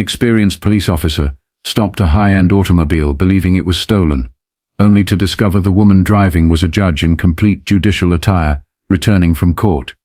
experienced police officer stopped a high-end automobile believing it was stolen, only to discover the woman driving was a judge in complete judicial attire, returning from court.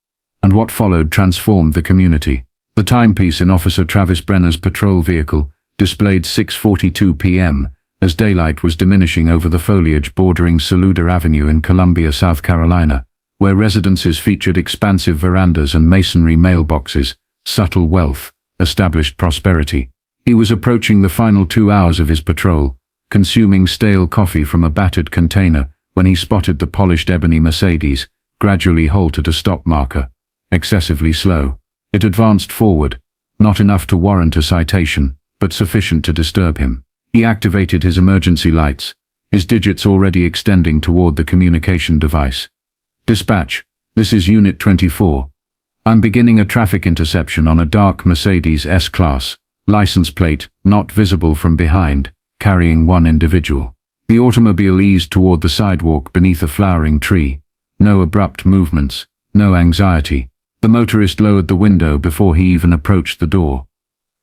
And what followed transformed the community. The timepiece in Officer Travis Brenner's patrol vehicle displayed 6:42 p.m. as daylight was diminishing over the foliage bordering Saluda Avenue in Columbia, South Carolina, where residences featured expansive verandas and masonry mailboxes, subtle wealth, established prosperity. He was approaching the final 2 hours of his patrol, consuming stale coffee from a battered container, when he spotted the polished ebony Mercedes gradually halt at a stop marker. Excessively slow. It advanced forward, not enough to warrant a citation, but sufficient to disturb him. He activated his emergency lights, his digits already extending toward the communication device. Dispatch, this is Unit 24. I'm beginning a traffic interception on a dark Mercedes S-Class, license plate not visible from behind, carrying one individual. The automobile eased toward the sidewalk beneath a flowering tree. No abrupt movements, no anxiety. The motorist lowered the window before he even approached the door.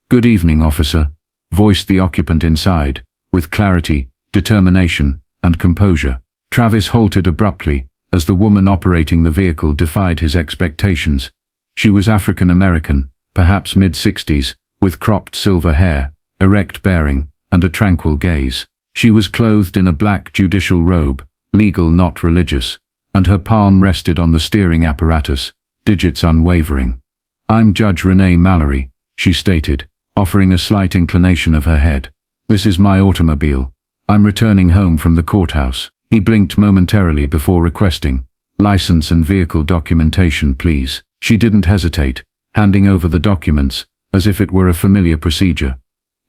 "Good evening, officer," voiced the occupant inside, with clarity, determination, and composure. Travis halted abruptly, as the woman operating the vehicle defied his expectations. She was African American, perhaps mid-60s, with cropped silver hair, erect bearing, and a tranquil gaze. She was clothed in a black judicial robe, legal not religious, and her palm rested on the steering apparatus, digits unwavering. "I'm Judge Renee Mallory," she stated, offering a slight inclination of her head. "This is my automobile. I'm returning home from the courthouse." He blinked momentarily before requesting, "License and vehicle documentation, please." She didn't hesitate, handing over the documents, as if it were a familiar procedure.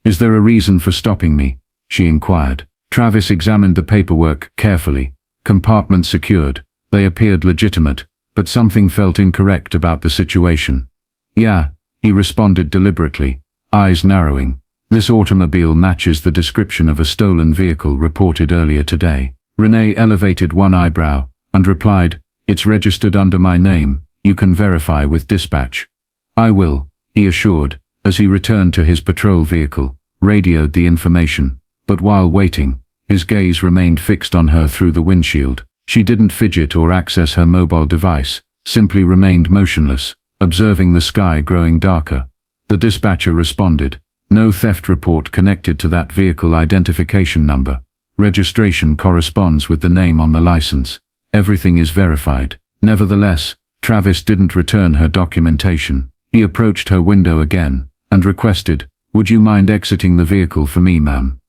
"Is there a reason for stopping me?" she inquired. Travis examined the paperwork carefully. Compartments secured. They appeared legitimate, but something felt incorrect about the situation. "Yeah," he responded deliberately, eyes narrowing. "This automobile matches the description of a stolen vehicle reported earlier today." Renee elevated one eyebrow and replied, "It's registered under my name. You can verify with dispatch." "I will," he assured, as he returned to his patrol vehicle, radioed the information. But while waiting, his gaze remained fixed on her through the windshield. She didn't fidget or access her mobile device, simply remained motionless, observing the sky growing darker. The dispatcher responded, "No theft report connected to that vehicle identification number. Registration corresponds with the name on the license. Everything is verified." Nevertheless, Travis didn't return her documentation. He approached her window again and requested, "Would you mind exiting the vehicle for me, ma'am?"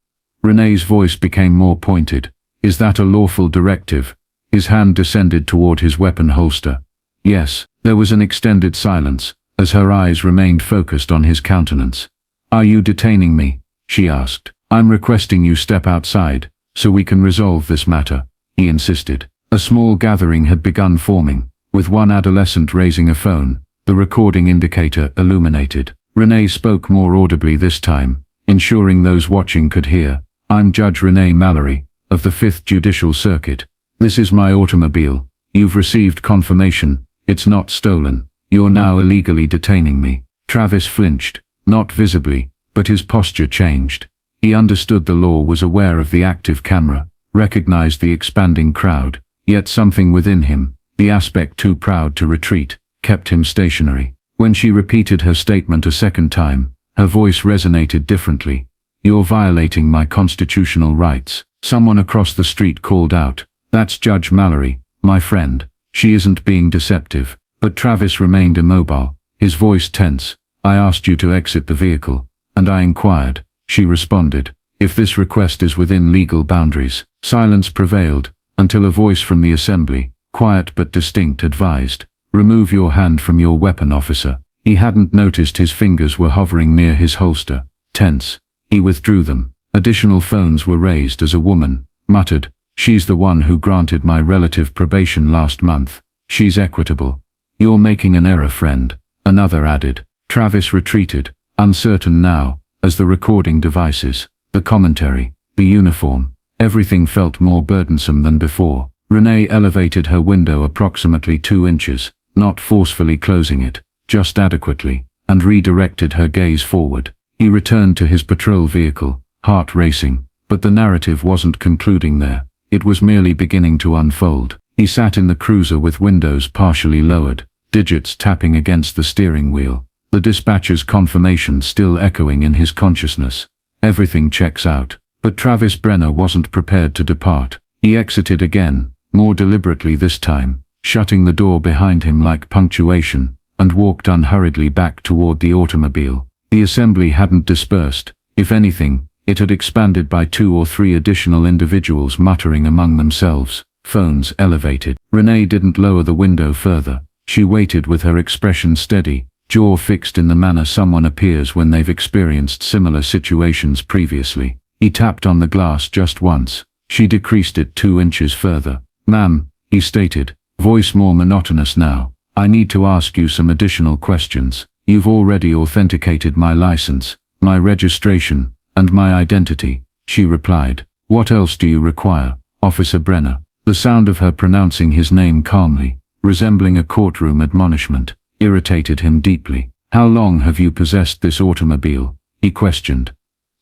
Renee's voice became more pointed. "Is that a lawful directive?" His hand descended toward his weapon holster. "Yes." There was an extended silence, as her eyes remained focused on his countenance. "Are you detaining me?" she asked. "I'm requesting you step outside, so we can resolve this matter," he insisted. A small gathering had begun forming, with one adolescent raising a phone, the recording indicator illuminated. Renee spoke more audibly this time, ensuring those watching could hear. "I'm Judge Renee Mallory, of the 5th Judicial Circuit. This is my automobile. You've received confirmation. It's not stolen. You're now illegally detaining me." Travis flinched, not visibly, but his posture changed. He understood the law, was aware of the active camera, recognized the expanding crowd, yet something within him, the aspect too proud to retreat, kept him stationary. When she repeated her statement a second time, her voice resonated differently. "You're violating my constitutional rights." Someone across the street called out, "That's Judge Mallory, my friend. She isn't being deceptive." But Travis remained immobile, his voice tense. "I asked you to exit the vehicle, and I inquired," she responded, "if this request is within legal boundaries." Silence prevailed, until a voice from the assembly, quiet but distinct, advised, "Remove your hand from your weapon, officer." He hadn't noticed his fingers were hovering near his holster. Tense, he withdrew them. Additional phones were raised as a woman muttered, "She's the one who granted my relative probation last month. She's equitable." "You're making an error, friend," another added. Travis retreated, uncertain now, as the recording devices, the commentary, the uniform, everything felt more burdensome than before. Renee elevated her window approximately 2 inches, not forcefully closing it, just adequately, and redirected her gaze forward. He returned to his patrol vehicle, heart racing, but the narrative wasn't concluding there. It was merely beginning to unfold. He sat in the cruiser with windows partially lowered, digits tapping against the steering wheel, the dispatcher's confirmation still echoing in his consciousness. Everything checks out. But Travis Brenner wasn't prepared to depart. He exited again, more deliberately this time, shutting the door behind him like punctuation, and walked unhurriedly back toward the automobile. The assembly hadn't dispersed. If anything, it had expanded by 2 or 3 additional individuals muttering among themselves, phones elevated. Renee didn't lower the window further. She waited with her expression steady, jaw fixed in the manner someone appears when they've experienced similar situations previously. He tapped on the glass just once. She decreased it 2 inches further. "Ma'am," he stated, voice more monotonous now, "I need to ask you some additional questions. You've already authenticated my license, my registration, and my identity," she replied. "What else do you require, Officer Brenner?" The sound of her pronouncing his name calmly, resembling a courtroom admonishment, irritated him deeply. "How long have you possessed this automobile?" he questioned.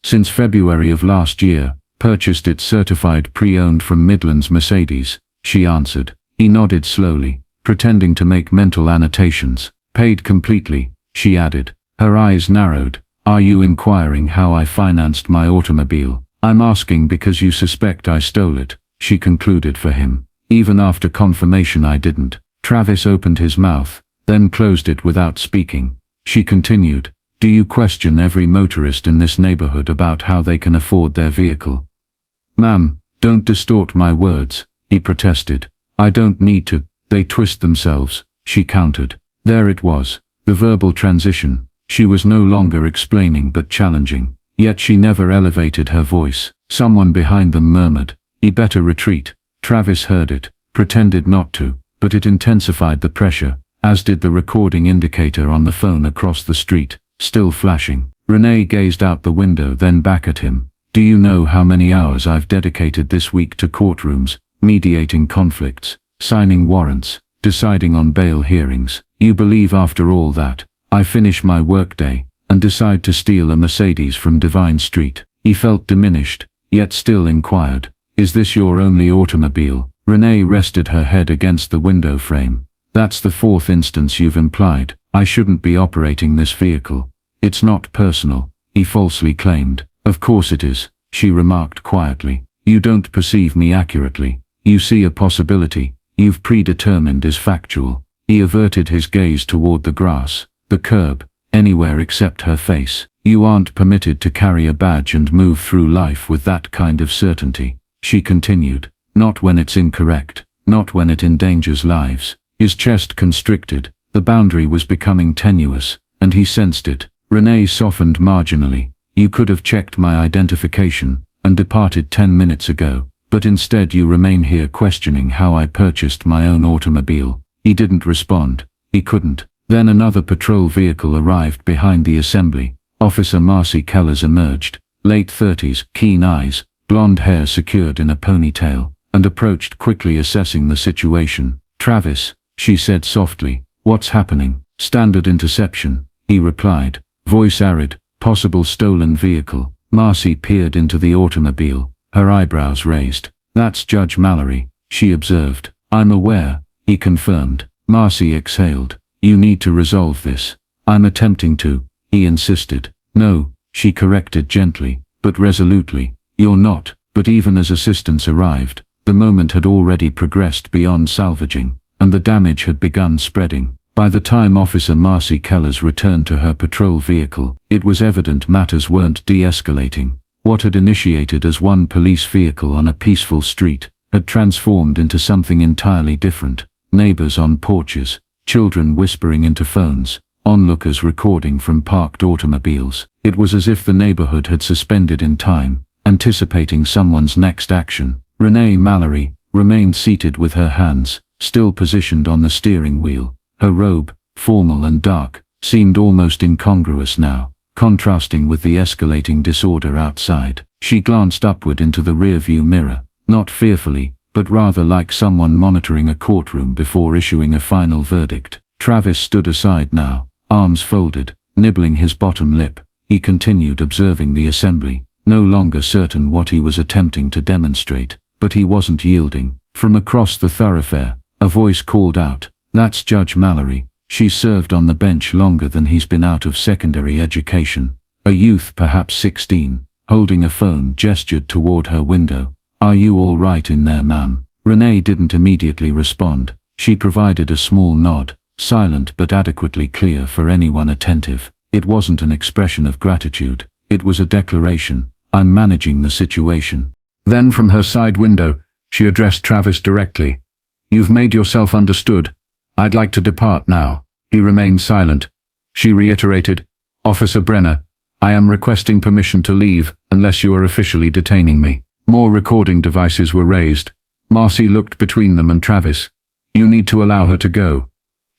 "Since February of last year, purchased it certified pre-owned from Midland's Mercedes," she answered. He nodded slowly, pretending to make mental annotations. "Paid completely," she added. Her eyes narrowed. "Are you inquiring how I financed my automobile?" "I'm asking because you suspect I stole it," she concluded for him. "Even after confirmation I didn't." Travis opened his mouth, then closed it without speaking. She continued, "Do you question every motorist in this neighborhood about how they can afford their vehicle?" "Ma'am, don't distort my words," he protested. "I don't need to." "They twist themselves," she countered. There it was, the verbal transition. She was no longer explaining but challenging. Yet she never elevated her voice. Someone behind them murmured, "He better retreat." Travis heard it, pretended not to, but it intensified the pressure, as did the recording indicator on the phone across the street, still flashing. Renee gazed out the window, then back at him. "Do you know how many hours I've dedicated this week to courtrooms, mediating conflicts, signing warrants, deciding on bail hearings? You believe after all that I finish my workday and decide to steal a Mercedes from Divine Street?" He felt diminished, yet still inquired, "Is this your only automobile?" Renee rested her head against the window frame. "That's the 4th instance you've implied. I shouldn't be operating this vehicle. It's not personal," he falsely claimed. "Of course it is," she remarked quietly. "You don't perceive me accurately. You see a possibility you've predetermined is factual." He averted his gaze toward the grass, the curb, anywhere except her face. "You aren't permitted to carry a badge and move through life with that kind of certainty," she continued. "Not when it's incorrect, not when it endangers lives." His chest constricted. The boundary was becoming tenuous, and he sensed it. Renee softened marginally. "You could have checked my identification and departed 10 minutes ago, but instead you remain here questioning how I purchased my own automobile." He didn't respond. He couldn't. Then another patrol vehicle arrived behind the assembly. Officer Marcy Kellers emerged, late 30s, keen eyes, blonde hair secured in a ponytail, and approached quickly, assessing the situation. "Travis," she said softly, "what's happening?" "Standard interception," he replied, voice arid. "Possible stolen vehicle." Marcy peered into the automobile, her eyebrows raised. "That's Judge Mallory," she observed. "I'm aware," he confirmed. Marcy exhaled. "You need to resolve this." "I'm attempting to," he insisted. "No," she corrected gently, but resolutely. "You're not." But even as assistance arrived, the moment had already progressed beyond salvaging, and the damage had begun spreading. By the time Officer Marcy Kellers returned to her patrol vehicle, it was evident matters weren't de-escalating. What had initiated as one police vehicle on a peaceful street had transformed into something entirely different. Neighbors on porches, children whispering into phones, onlookers recording from parked automobiles. It was as if the neighborhood had suspended in time, anticipating someone's next action. Renee Mallory remained seated with her hands still positioned on the steering wheel. Her robe, formal and dark, seemed almost incongruous now, contrasting with the escalating disorder outside. She glanced upward into the rearview mirror, not fearfully, but rather like someone monitoring a courtroom before issuing a final verdict. Travis stood aside now, arms folded, nibbling his bottom lip. He continued observing the assembly, no longer certain what he was attempting to demonstrate, but he wasn't yielding. From across the thoroughfare, a voice called out, "That's Judge Mallory. She's served on the bench longer than he's been out of secondary education." A youth, perhaps 16, holding a phone, gestured toward her window. "Are you all right in there, ma'am?" Renee didn't immediately respond. She provided a small nod, silent but adequately clear for anyone attentive. It wasn't an expression of gratitude. It was a declaration. "I'm managing the situation." Then from her side window, she addressed Travis directly. "You've made yourself understood. I'd like to depart now." He remained silent. She reiterated, "Officer Brenner, I am requesting permission to leave unless you are officially detaining me." More recording devices were raised. Marcy looked between them and Travis. "You need to allow her to go.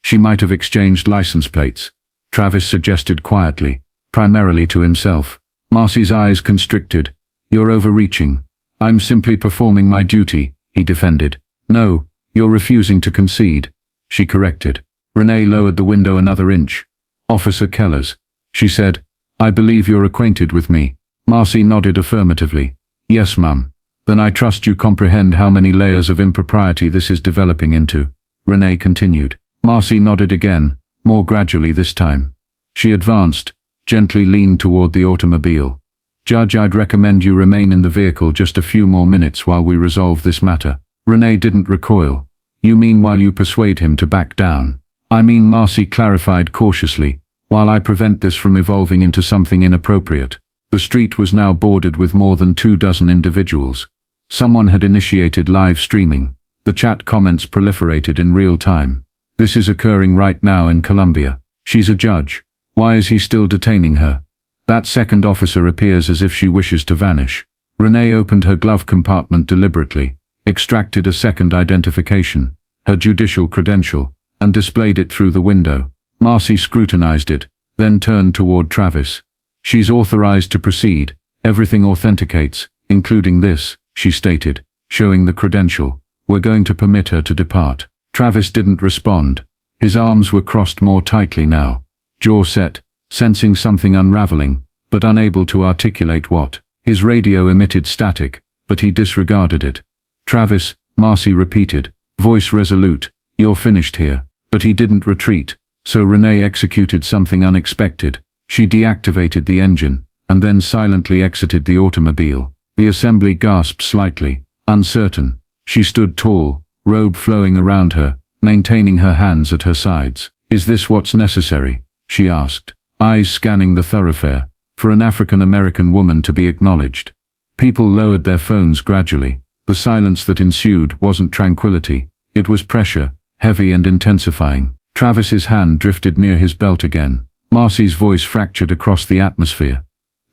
She might have exchanged license plates," Travis suggested quietly, primarily to himself. Marcy's eyes constricted. "You're overreaching." "I'm simply performing my duty," he defended. "No, you're refusing to concede," she corrected. Renee lowered the window another inch. "Officer Kellers," she said, "I believe you're acquainted with me." Marcy nodded affirmatively. "Yes, ma'am." "Then I trust you comprehend how many layers of impropriety this is developing into," Renee continued. Marcy nodded again, more gradually this time. She advanced, gently leaned toward the automobile. "Judge, I'd recommend you remain in the vehicle just a few more minutes while we resolve this matter." Renee didn't recoil. "You mean while you persuade him to back down?" "I mean," Marcy clarified cautiously, "while I prevent this from evolving into something inappropriate." The street was now bordered with more than 24 individuals. Someone had initiated live streaming. The chat comments proliferated in real time. "This is occurring right now in Colombia. She's a judge. Why is he still detaining her? That second officer appears as if she wishes to vanish." Renee opened her glove compartment deliberately, extracted a second identification, her judicial credential, and displayed it through the window. Marcy scrutinized it, then turned toward Travis. "She's authorized to proceed. Everything authenticates, including this," she stated, showing the credential. "We're going to permit her to depart." Travis didn't respond. His arms were crossed more tightly now, jaw set, sensing something unraveling, but unable to articulate what. His radio emitted static, but he disregarded it. "Travis," Marcy repeated, voice resolute, "you're finished here." But he didn't retreat, so Renee executed something unexpected. She deactivated the engine, and then silently exited the automobile. The assembly gasped slightly, uncertain. She stood tall, robe flowing around her, maintaining her hands at her sides. "Is this what's necessary?" she asked, eyes scanning the thoroughfare, for an African-American woman to be acknowledged. People lowered their phones gradually. The silence that ensued wasn't tranquility. It was pressure, heavy and intensifying. Travis's hand drifted near his belt again. Marcy's voice fractured across the atmosphere.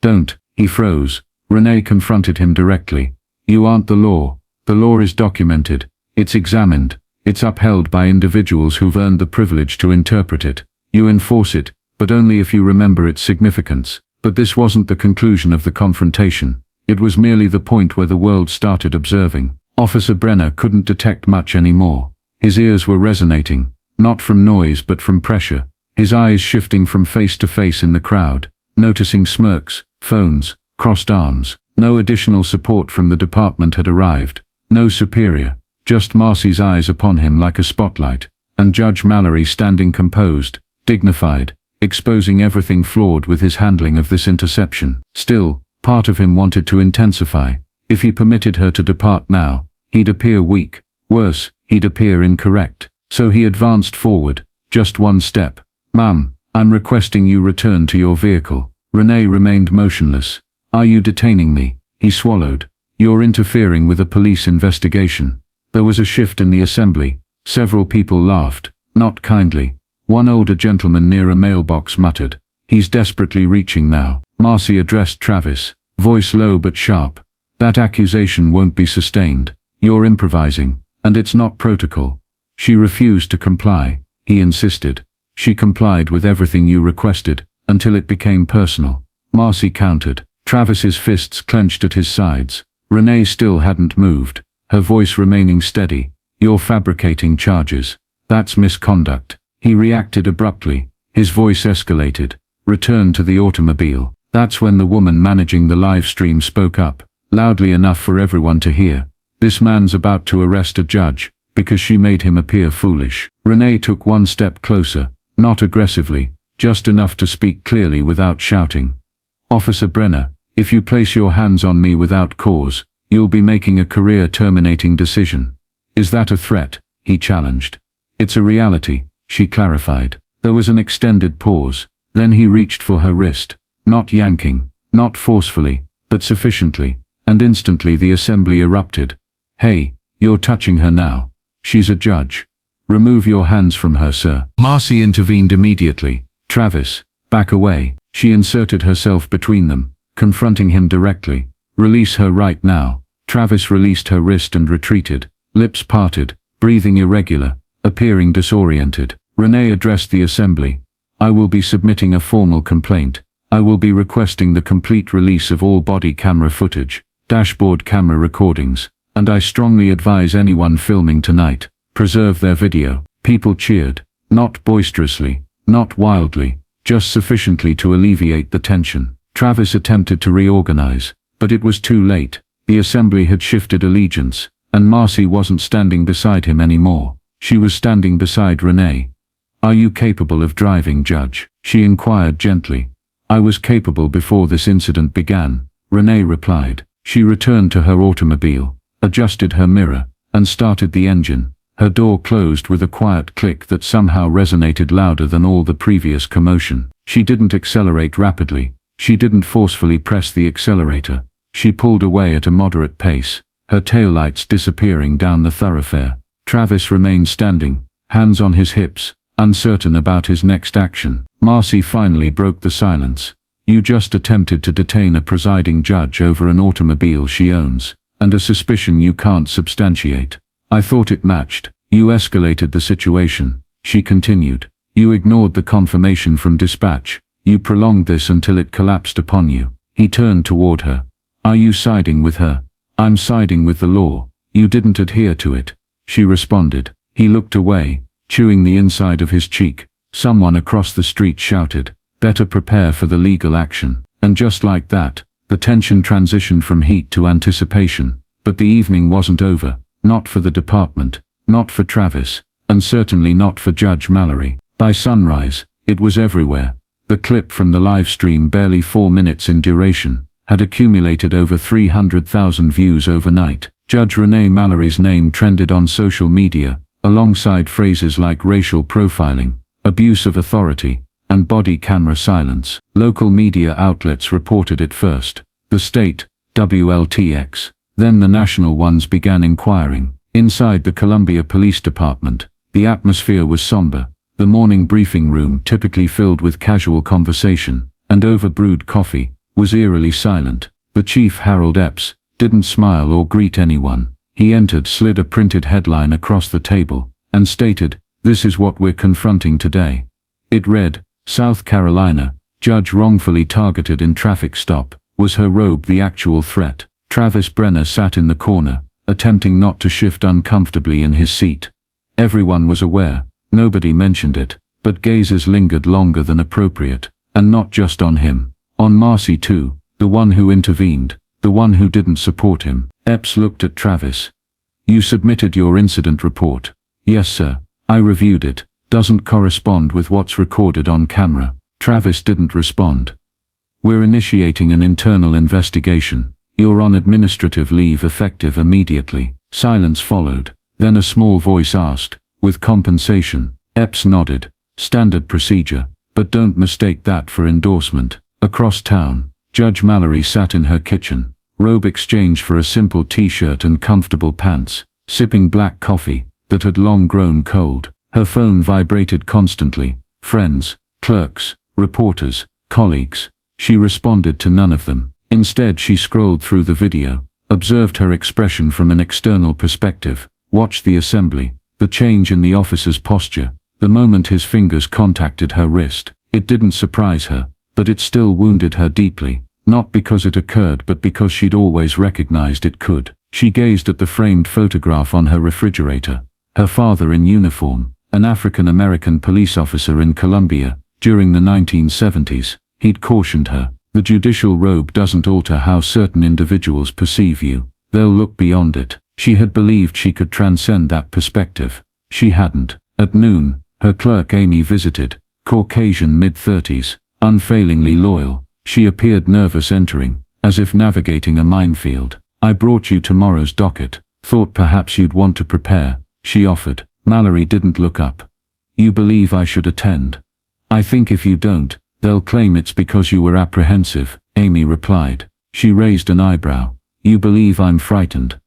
"Don't." He froze. Renee confronted him directly. "You aren't the law. The law is documented. It's examined. It's upheld by individuals who've earned the privilege to interpret it. You enforce it, but only if you remember its significance." But this wasn't the conclusion of the confrontation. It was merely the point where the world started observing. Officer Brenner couldn't detect much anymore. His ears were resonating, not from noise but from pressure. His eyes shifting from face to face in the crowd, noticing smirks, phones, crossed arms. No additional support from the department had arrived. No superior. Just Marcy's eyes upon him like a spotlight, and Judge Mallory standing composed, dignified, exposing everything flawed with his handling of this interception. Still, part of him wanted to intensify. If he permitted her to depart now, he'd appear weak. Worse, he'd appear incorrect. So he advanced forward, just one step. "Ma'am, I'm requesting you return to your vehicle." Renee remained motionless. "Are you detaining me?" He swallowed. "You're interfering with a police investigation." There was a shift in the assembly. Several people laughed, not kindly. One older gentleman near a mailbox muttered, "He's desperately reaching now." Marcy addressed Travis, voice low but sharp. "That accusation won't be sustained. You're improvising, and it's not protocol." She refused to comply. He insisted. "She complied with everything you requested, until it became personal." Marcy countered. Travis's fists clenched at his sides. Renee still hadn't moved, her voice remaining steady. "You're fabricating charges. That's misconduct." He reacted abruptly. His voice escalated. "Return to the automobile." That's when the woman managing the live stream spoke up, loudly enough for everyone to hear. This man's about to arrest a judge, because she made him appear foolish. Renee took one step closer, not aggressively, just enough to speak clearly without shouting. Officer Brenner, if you place your hands on me without cause, you'll be making a career-terminating decision. Is that a threat? He challenged. It's a reality, she clarified. There was an extended pause, then he reached for her wrist, not yanking, not forcefully, but sufficiently, and instantly the assembly erupted. Hey, you're touching her now. She's a judge. Remove your hands from her, sir. Marcy intervened immediately. Travis, back away. She inserted herself between them, confronting him directly. Release her right now. Travis released her wrist and retreated, lips parted, breathing irregular, appearing disoriented. Renee addressed the assembly. I will be submitting a formal complaint. I will be requesting the complete release of all body camera footage, dashboard camera recordings, and I strongly advise anyone filming tonight, preserve their video. People cheered, not boisterously, not wildly, just sufficiently to alleviate the tension. Travis attempted to reorganize, but it was too late. The assembly had shifted allegiance, and Marcy wasn't standing beside him anymore. She was standing beside Renee. Are you capable of driving, Judge? She inquired gently. I was capable before this incident began, Renee replied. She returned to her automobile, adjusted her mirror, and started the engine. Her door closed with a quiet click that somehow resonated louder than all the previous commotion. She didn't accelerate rapidly. She didn't forcefully press the accelerator. She pulled away at a moderate pace, her taillights disappearing down the thoroughfare. Travis remained standing, hands on his hips, uncertain about his next action. Marcy finally broke the silence. You just attempted to detain a presiding judge over an automobile she owns, and a suspicion you can't substantiate. I thought it matched. You escalated the situation, she continued. You ignored the confirmation from dispatch. You prolonged this until it collapsed upon you. He turned toward her. Are you siding with her? I'm siding with the law. You didn't adhere to it, she responded. He looked away, chewing the inside of his cheek. Someone across the street shouted, better prepare for the legal action. And just like that, the tension transitioned from heat to anticipation. But the evening wasn't over, not for the department, not for Travis, and certainly not for Judge Mallory. By sunrise, it was everywhere. The clip from the live stream, barely 4 minutes in duration, had accumulated over 300,000 views overnight. Judge Renee Mallory's name trended on social media, alongside phrases like racial profiling, abuse of authority, and body camera silence. Local media outlets reported it first. The state, WLTX, then the national ones began inquiring. Inside the Columbia Police Department, the atmosphere was somber. The morning briefing room, typically filled with casual conversation and overbrewed coffee, was eerily silent. The chief, Harold Epps, didn't smile or greet anyone. He entered, slid a printed headline across the table, and stated, "This is what we're confronting today." It read, South Carolina, judge wrongfully targeted in traffic stop. Was her robe the actual threat? Travis Brenner sat in the corner, attempting not to shift uncomfortably in his seat. Everyone was aware. Nobody mentioned it, but gazes lingered longer than appropriate, and not just on him. On Marcy too, the one who intervened, the one who didn't support him. Epps looked at Travis. You submitted your incident report. Yes, sir. I reviewed it. Doesn't correspond with what's recorded on camera. Travis didn't respond. We're initiating an internal investigation. You're on administrative leave effective immediately. Silence followed. Then a small voice asked, with compensation. Epps nodded. Standard procedure. But don't mistake that for endorsement. Across town, Judge Mallory sat in her kitchen, robe exchanged for a simple t-shirt and comfortable pants, sipping black coffee that had long grown cold. Her phone vibrated constantly. Friends, clerks, reporters, colleagues. She responded to none of them. Instead, she scrolled through the video, observed her expression from an external perspective, watched the assembly, the change in the officer's posture, the moment his fingers contacted her wrist. It didn't surprise her, but it still wounded her deeply, not because it occurred but because she'd always recognized it could. She gazed at the framed photograph on her refrigerator. Her father in uniform, an African-American police officer in Columbia, during the 1970s. He'd cautioned her, The judicial robe doesn't alter how certain individuals perceive you. They'll look beyond it. She had believed she could transcend that perspective. She hadn't. At noon, her clerk Amy visited, Caucasian mid-30s, unfailingly loyal. She appeared nervous entering, as if navigating a minefield. "I brought you tomorrow's docket. Thought perhaps you'd want to prepare," she offered. Mallory didn't look up. "You believe I should attend?" "I think if you don't, they'll claim it's because you were apprehensive," Amy replied. She raised an eyebrow. "You believe I'm frightened?"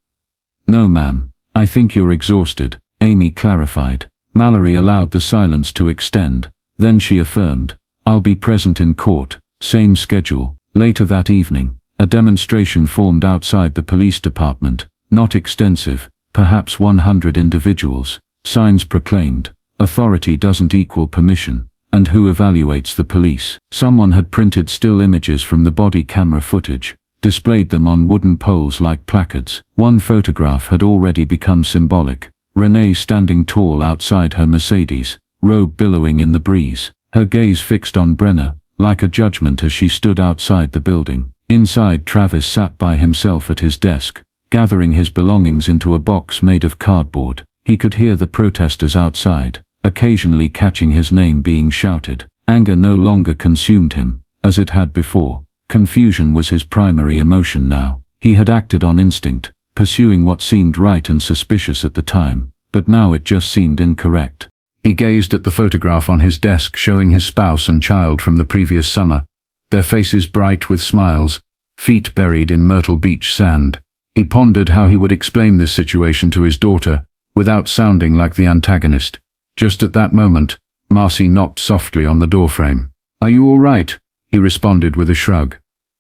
"No, ma'am. I think you're exhausted," Amy clarified. Mallory allowed the silence to extend. Then she affirmed, "I'll be present in court, same schedule." Later that evening, a demonstration formed outside the police department, not extensive, perhaps 100 individuals. Signs proclaimed, "Authority doesn't equal permission," and "Who evaluates the police?" Someone had printed still images from the body camera footage, displayed them on wooden poles like placards. One photograph had already become symbolic. Renee standing tall outside her Mercedes, robe billowing in the breeze, her gaze fixed on Brenner, like a judgment as she stood outside the building. Inside, Travis sat by himself at his desk, gathering his belongings into a box made of cardboard. He could hear the protesters outside, occasionally catching his name being shouted. Anger no longer consumed him, as it had before. Confusion was his primary emotion now. He had acted on instinct, pursuing what seemed right and suspicious at the time, but now it just seemed incorrect. He gazed at the photograph on his desk showing his spouse and child from the previous summer, their faces bright with smiles, feet buried in Myrtle Beach sand. He pondered how he would explain this situation to his daughter, without sounding like the antagonist. Just at that moment, Marcy knocked softly on the doorframe. "Are you all right?" he responded with a shrug.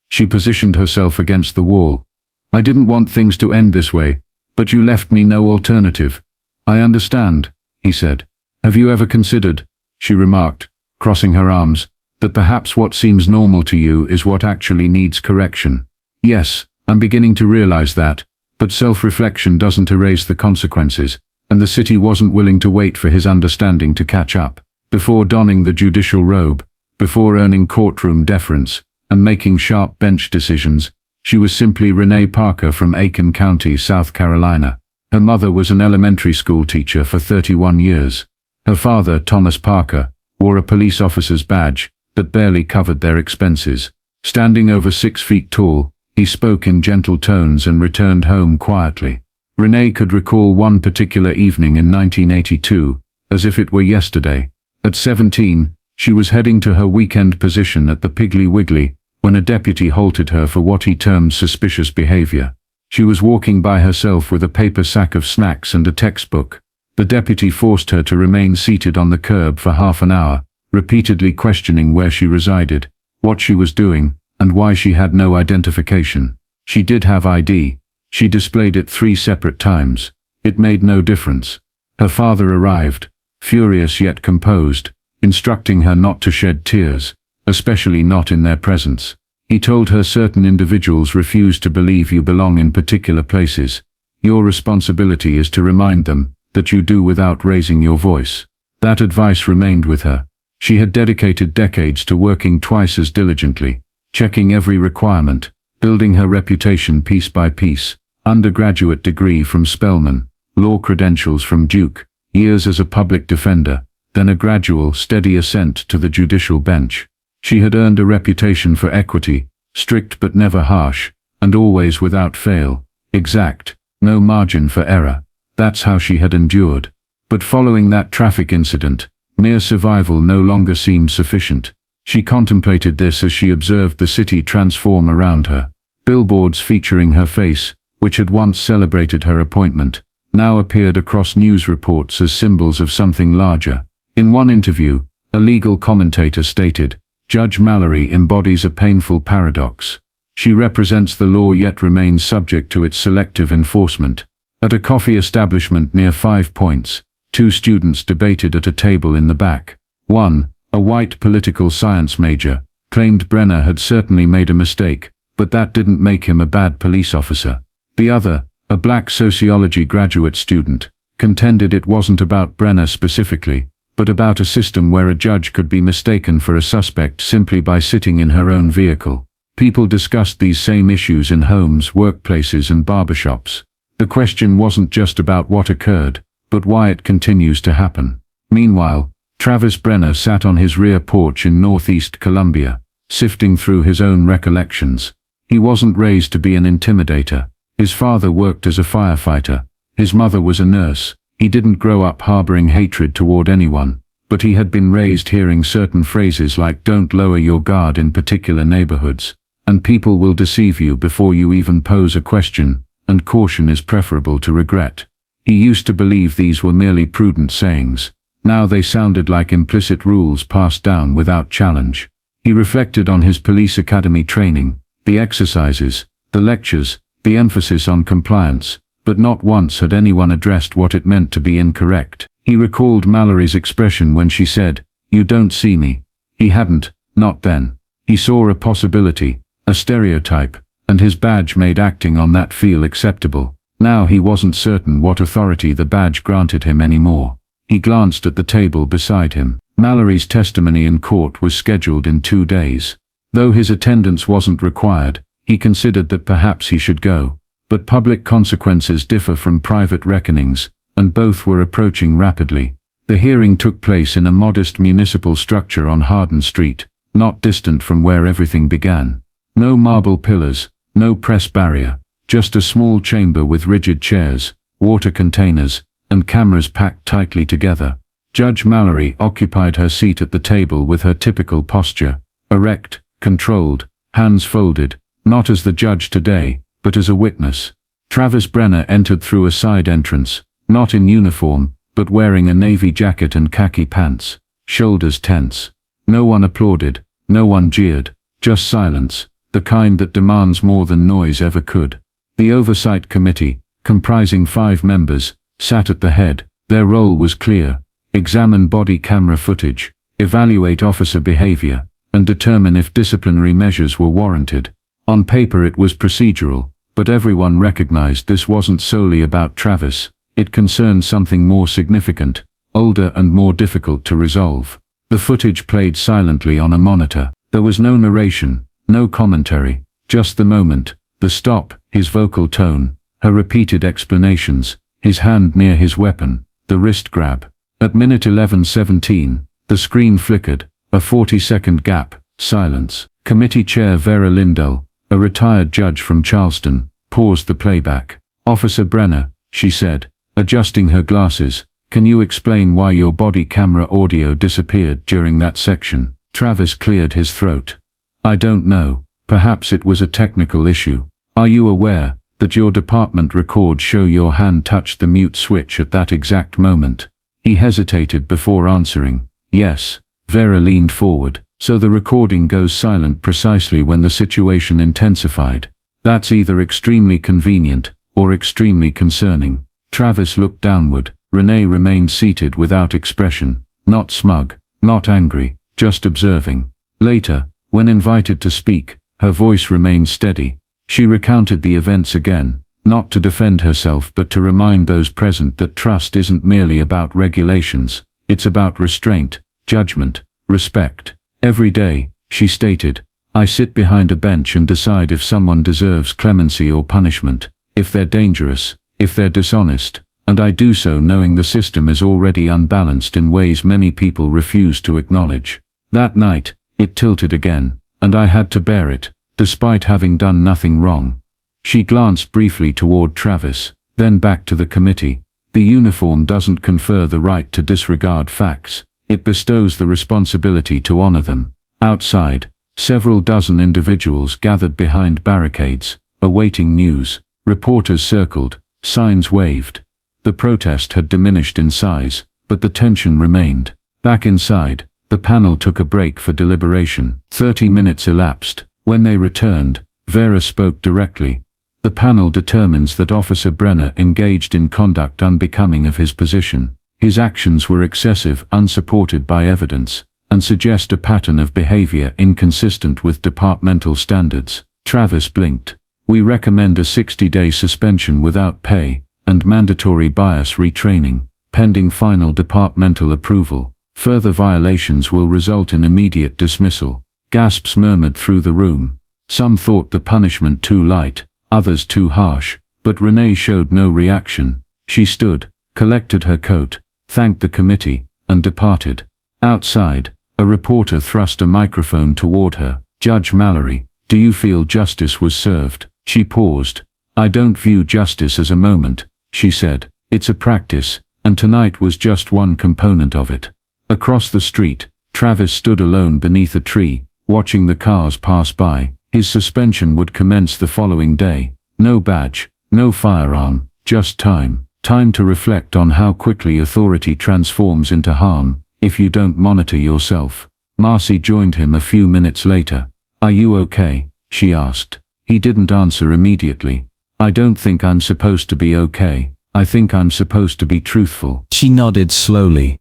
She positioned herself against the wall. "I didn't want things to end this way, but you left me no alternative." "I understand," he said. "Have you ever considered," she remarked, crossing her arms, "that perhaps what seems normal to you is what actually needs correction?" "Yes, I'm beginning to realize that, but self-reflection doesn't erase the consequences, and the city wasn't willing to wait for his understanding to catch up. Before donning the judicial robe, before earning courtroom deference, and making sharp bench decisions, she was simply Renee Parker from Aiken County, South Carolina. Her mother was an elementary school teacher for 31 years. Her father, Thomas Parker, wore a police officer's badge that barely covered their expenses. Standing over 6 feet tall, he spoke in gentle tones and returned home quietly. Renee could recall one particular evening in 1982, as if it were yesterday. At 17, she was heading to her weekend position at the Piggly Wiggly when a deputy halted her for what he termed suspicious behavior. She was walking by herself with a paper sack of snacks and a textbook. The deputy forced her to remain seated on the curb for half an hour, repeatedly questioning where she resided, what she was doing, and why she had no identification. She did have ID. She displayed it 3 separate times. It made no difference. Her father arrived, furious yet composed, instructing her not to shed tears, especially not in their presence. He told her certain individuals refuse to believe you belong in particular places. Your responsibility is to remind them that you do without raising your voice. That advice remained with her. She had dedicated decades to working twice as diligently, checking every requirement, building her reputation piece by piece. Undergraduate degree from Spelman, law credentials from Duke, years as a public defender, then a gradual, steady ascent to the judicial bench. She had earned a reputation for equity, strict but never harsh, and always without fail, exact, no margin for error. That's how she had endured. But following that traffic incident, mere survival no longer seemed sufficient. She contemplated this as she observed the city transform around her. Billboards featuring her face, which had once celebrated her appointment, now appeared across news reports as symbols of something larger. In one interview, a legal commentator stated, "Judge Mallory embodies a painful paradox. She represents the law yet remains subject to its selective enforcement." At a coffee establishment near 5 Points, 2 students debated at a table in the back. One, a white political science major, claimed Brenner had certainly made a mistake, but that didn't make him a bad police officer. The other, a black sociology graduate student, contended it wasn't about Brenner specifically, but about a system where a judge could be mistaken for a suspect simply by sitting in her own vehicle. People discussed these same issues in homes, workplaces, and barbershops. The question wasn't just about what occurred, but why it continues to happen. Meanwhile, Travis Brenner sat on his rear porch in northeast Columbia, sifting through his own recollections. He wasn't raised to be an intimidator. His father worked as a firefighter. His mother was a nurse. He didn't grow up harboring hatred toward anyone, but he had been raised hearing certain phrases like "don't lower your guard in particular neighborhoods," and "people will deceive you before you even pose a question," and "caution is preferable to regret." He used to believe these were merely prudent sayings. Now they sounded like implicit rules passed down without challenge. He reflected on his police academy training, the exercises, the lectures, the emphasis on compliance, but not once had anyone addressed what it meant to be incorrect. He recalled Mallory's expression when she said, "You don't see me." He hadn't, not then. He saw a possibility, a stereotype, and his badge made acting on that feel acceptable. Now he wasn't certain what authority the badge granted him anymore. He glanced at the table beside him. Mallory's testimony in court was scheduled in 2 days. Though his attendance wasn't required, he considered that perhaps he should go. But public consequences differ from private reckonings, and both were approaching rapidly. The hearing took place in a modest municipal structure on Hardin Street, not distant from where everything began. No marble pillars, no press barrier, just a small chamber with rigid chairs, water containers, and cameras packed tightly together. Judge Mallory occupied her seat at the table with her typical posture, erect, controlled, hands folded, not as the judge today, but as a witness. Travis Brenner entered through a side entrance, not in uniform, but wearing a navy jacket and khaki pants, shoulders tense. No one applauded, no one jeered, just silence, the kind that demands more than noise ever could. The Oversight Committee, comprising 5 members, sat at the head. Their role was clear: examine body camera footage, evaluate officer behavior, and determine if disciplinary measures were warranted. On paper it was procedural, but everyone recognized this wasn't solely about Travis. It concerned something more significant, older and more difficult to resolve. The footage played silently on a monitor. There was no narration, no commentary, just the moment, the stop, his vocal tone, her repeated explanations, his hand near his weapon, the wrist grab. At minute 11:17, the screen flickered, a 40-second gap, silence. Committee Chair Vera Lindell, a retired judge from Charleston, paused the playback. "Officer Brenner," she said, adjusting her glasses, "can you explain why your body camera audio disappeared during that section?" Travis cleared his throat. "I don't know. Perhaps it was a technical issue. Are you aware that your department records show your hand touched the mute switch at that exact moment?" He hesitated before answering. "Yes." Vera leaned forward. "So the recording goes silent precisely when the situation intensified. That's either extremely convenient or extremely concerning." Travis looked downward. Renee remained seated without expression, not smug, not angry, just observing. Later, when invited to speak, her voice remained steady. She recounted the events again, not to defend herself but to remind those present that trust isn't merely about regulations, it's about restraint, judgment, respect. "Every day," she stated, "I sit behind a bench and decide if someone deserves clemency or punishment, if they're dangerous, if they're dishonest, and I do so knowing the system is already unbalanced in ways many people refuse to acknowledge." That night, it tilted again, and I had to bear it, despite having done nothing wrong. She glanced briefly toward Travis, then back to the committee. "The uniform doesn't confer the right to disregard facts. It bestows the responsibility to honor them." Outside, several dozen individuals gathered behind barricades, awaiting news. Reporters circled, signs waved. The protest had diminished in size, but the tension remained. Back inside, the panel took a break for deliberation. 30 minutes elapsed. When they returned, Vera spoke directly. "The panel determines that Officer Brenner engaged in conduct unbecoming of his position. His actions were excessive, unsupported by evidence, and suggest a pattern of behavior inconsistent with departmental standards." Travis blinked. "We recommend a 60-day suspension without pay, and mandatory bias retraining, pending final departmental approval. Further violations will result in immediate dismissal." Gasps murmured through the room. Some thought the punishment too light, others too harsh, but Renee showed no reaction. She stood, collected her coat, thanked the committee, and departed. Outside, a reporter thrust a microphone toward her. "Judge Mallory, do you feel justice was served?" She paused. "I don't view justice as a moment," she said. "It's a practice, and tonight was just one component of it." Across the street, Travis stood alone beneath a tree, watching the cars pass by. His suspension would commence the following day. No badge, no firearm, just time. Time to reflect on how quickly authority transforms into harm, if you don't monitor yourself. Marcy joined him a few minutes later. "Are you okay?" she asked. He didn't answer immediately. "I don't think I'm supposed to be okay. I think I'm supposed to be truthful." She nodded slowly.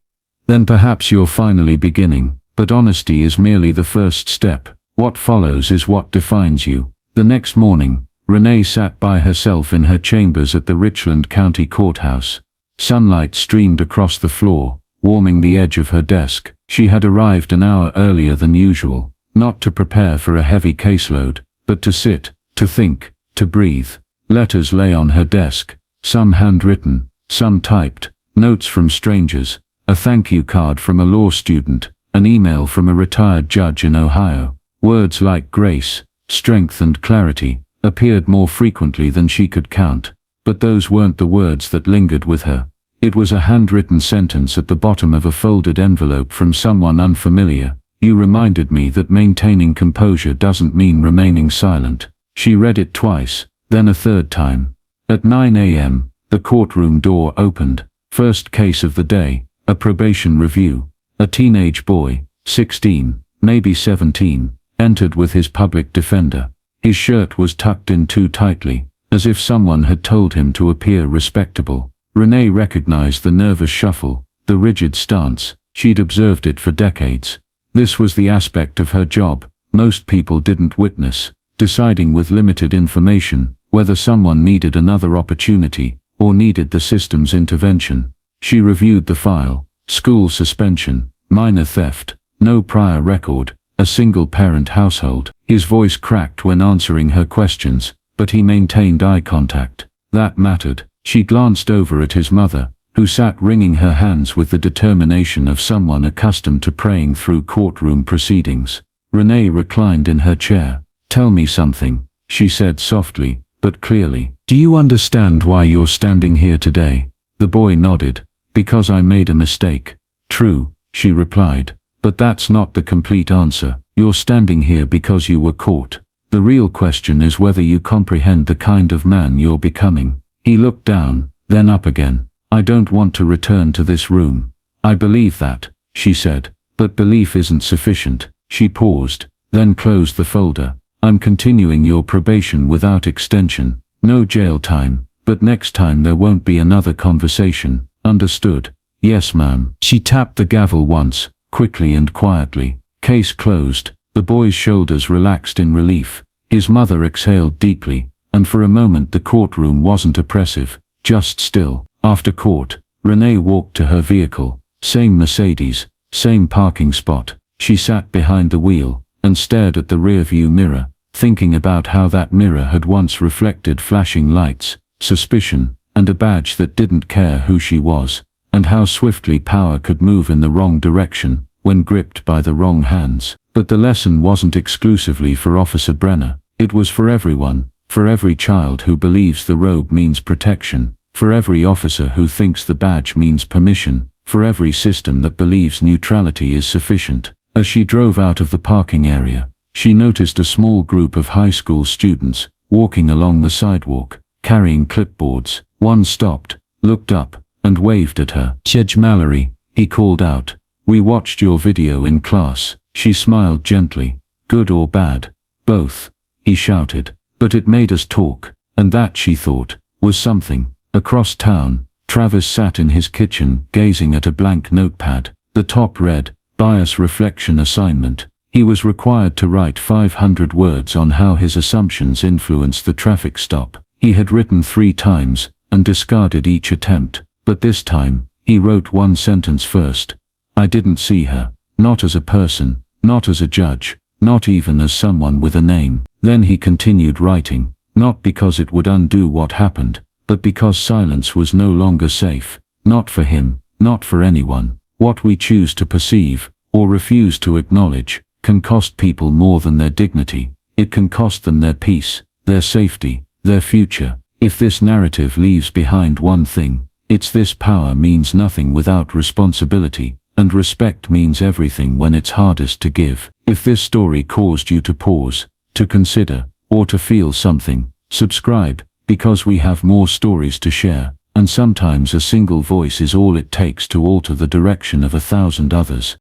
"Then perhaps you're finally beginning, but honesty is merely the first step. What follows is what defines you." The next morning, Renee sat by herself in her chambers at the Richland County Courthouse. Sunlight streamed across the floor, warming the edge of her desk. She had arrived an hour earlier than usual, not to prepare for a heavy caseload, but to sit, to think, to breathe. Letters lay on her desk, some handwritten, some typed, notes from strangers, a thank you card from a law student, an email from a retired judge in Ohio. Words like grace, strength and clarity appeared more frequently than she could count, but those weren't the words that lingered with her. It was a handwritten sentence at the bottom of a folded envelope from someone unfamiliar. "You reminded me that maintaining composure doesn't mean remaining silent." She read it twice, then a third time. At 9 a.m., the courtroom door opened. First case of the day, a probation review. A teenage boy, 16, maybe 17, entered with his public defender. His shirt was tucked in too tightly, as if someone had told him to appear respectable. Renee recognized the nervous shuffle, the rigid stance. She'd observed it for decades. This was the aspect of her job most people didn't witness, deciding with limited information whether someone needed another opportunity or needed the system's intervention. She reviewed the file: school suspension, minor theft, no prior record, a single-parent household. His voice cracked when answering her questions, but he maintained eye contact. That mattered. She glanced over at his mother, who sat wringing her hands with the determination of someone accustomed to praying through courtroom proceedings. Renee reclined in her chair. "Tell me something," she said softly, but clearly. "Do you understand why you're standing here today?" The boy nodded. "Because I made a mistake." "True," she replied, "but that's not the complete answer. You're standing here because you were caught. The real question is whether you comprehend the kind of man you're becoming." He looked down, then up again. "I don't want to return to this room." "I believe that," she said, "but belief isn't sufficient." She paused, then closed the folder. "I'm continuing your probation without extension. No jail time, but next time there won't be another conversation. Understood?" "Yes, ma'am." She tapped the gavel once, quickly and quietly. Case closed. The boy's shoulders relaxed in relief. His mother exhaled deeply, and for a moment the courtroom wasn't oppressive, just still. After court, Renee walked to her vehicle. Same Mercedes, same parking spot. She sat behind the wheel and stared at the rearview mirror, thinking about how that mirror had once reflected flashing lights, suspicion, and a badge that didn't care who she was, and how swiftly power could move in the wrong direction when gripped by the wrong hands. But the lesson wasn't exclusively for Officer Brenner. It was for everyone, for every child who believes the robe means protection, for every officer who thinks the badge means permission, for every system that believes neutrality is sufficient. As she drove out of the parking area, she noticed a small group of high school students walking along the sidewalk, carrying clipboards. One stopped, looked up, and waved at her. "Judge Mallory," he called out. "We watched your video in class." She smiled gently. "Good or bad?" "Both," he shouted. "But it made us talk." And that, she thought, was something. Across town, Travis sat in his kitchen, gazing at a blank notepad. The top read, "Bias Reflection Assignment." He was required to write 500 words on how his assumptions influenced the traffic stop. He had written 3 times, and discarded each attempt. But this time, he wrote one sentence first. "I didn't see her. Not as a person, not as a judge, not even as someone with a name. Then he continued writing, not because it would undo what happened, but because silence was no longer safe. Not for him, not for anyone. What we choose to perceive, or refuse to acknowledge, can cost people more than their dignity. It can cost them their peace, their safety, their future. If this narrative leaves behind one thing, it's this: power means nothing without responsibility, and respect means everything when it's hardest to give. If this story caused you to pause, to consider, or to feel something, subscribe, because we have more stories to share, and sometimes a single voice is all it takes to alter the direction of 1,000 others.